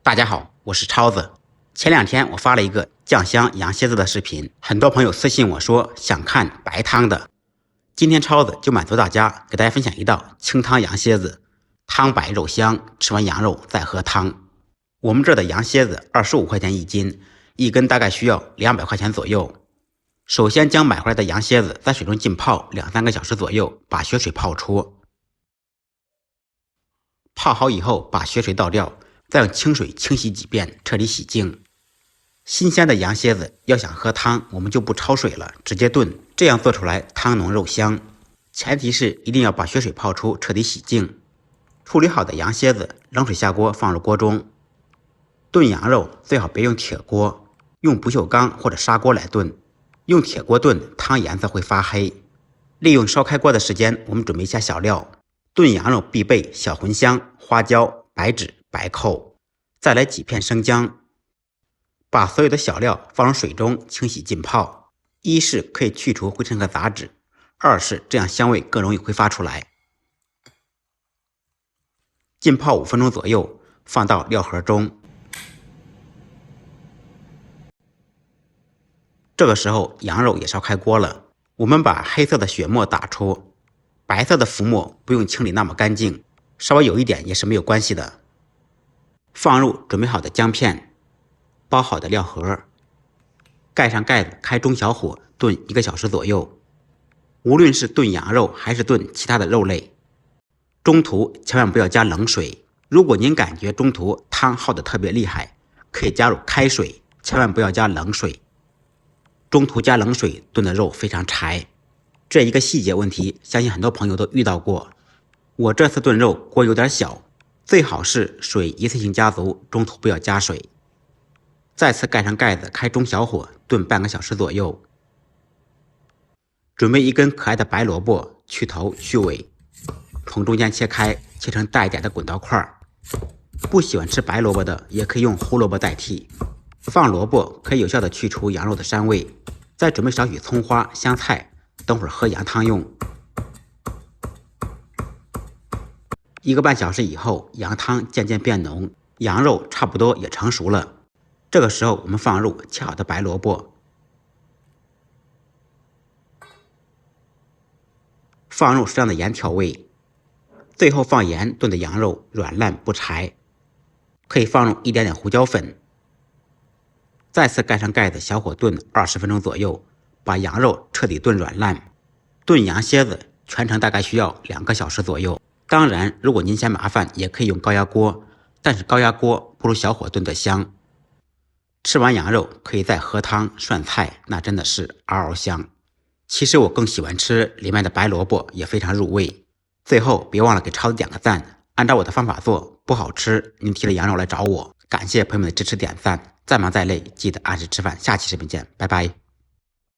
大家好，我是超子。前2天我发了一个酱香羊蝎子的视频，很多朋友私信我说想看白汤的。今天超子就满足大家，给大家分享一道清汤羊蝎子，汤白肉香，吃完羊肉再喝汤。我们这儿的羊蝎子25块钱一斤，一根大概需要200块钱左右。首先将买回来的羊蝎子在水中浸泡2-3个小时左右，把血水泡出。泡好以后，把血水倒掉，再用清水清洗几遍，彻底洗净。新鲜的羊蝎子要想喝汤，我们就不焯水了，直接炖，这样做出来汤浓肉香。前提是一定要把血水泡出，彻底洗净。处理好的羊蝎子，冷水下锅，放入锅中。炖羊肉最好别用铁锅，用不锈钢或者砂锅来炖。用铁锅炖，汤颜色会发黑。利用烧开锅的时间，我们准备一下小料。炖羊肉必备小茴香、花椒、白芷、白蔻，再来几片生姜。把所有的小料放入水中清洗浸泡，一是可以去除灰尘和杂质，二是这样香味更容易挥发出来。浸泡5分钟左右，放到料盒中。这个时候羊肉也烧开锅了，我们把黑色的血沫打出，白色的浮沫不用清理那么干净，稍微有一点也是没有关系的。放入准备好的姜片，包好的料盒，盖上盖子，开中小火炖1个小时左右。无论是炖羊肉还是炖其他的肉类，中途千万不要加冷水。如果您感觉中途汤耗得特别厉害，可以加入开水，千万不要加冷水。中途加冷水炖的肉非常柴，这一个细节问题，相信很多朋友都遇到过。我这次炖肉锅有点小，最好是水一次性加足，中途不要加水。再次盖上盖子，开中小火炖半个小时左右。准备一根可爱的白萝卜，去头去尾，从中间切开，切成大一点的滚刀块。不喜欢吃白萝卜的，也可以用胡萝卜代替。放萝卜可以有效的去除羊肉的膻味。再准备少许葱花、香菜，等会儿喝羊汤用。1个半小时以后，羊汤渐渐变浓，羊肉差不多也成熟了。这个时候我们放入切好的白萝卜，放入适当的盐调味，最后放盐炖的羊肉软烂不柴，可以放入一点点胡椒粉。再次盖上盖子，小火炖20分钟左右，把羊肉彻底炖软烂。炖羊蝎子全程大概需要2个小时左右。当然，如果您嫌麻烦，也可以用高压锅，但是高压锅不如小火炖得香。吃完羊肉可以再喝汤涮菜，那真的是嗷嗷香。其实我更喜欢吃里面的白萝卜，也非常入味。最后别忘了给超子点个赞，按照我的方法做，不好吃您提了羊肉来找我。感谢朋友们的支持点赞，再忙再累记得按时吃饭。下期视频见，拜拜。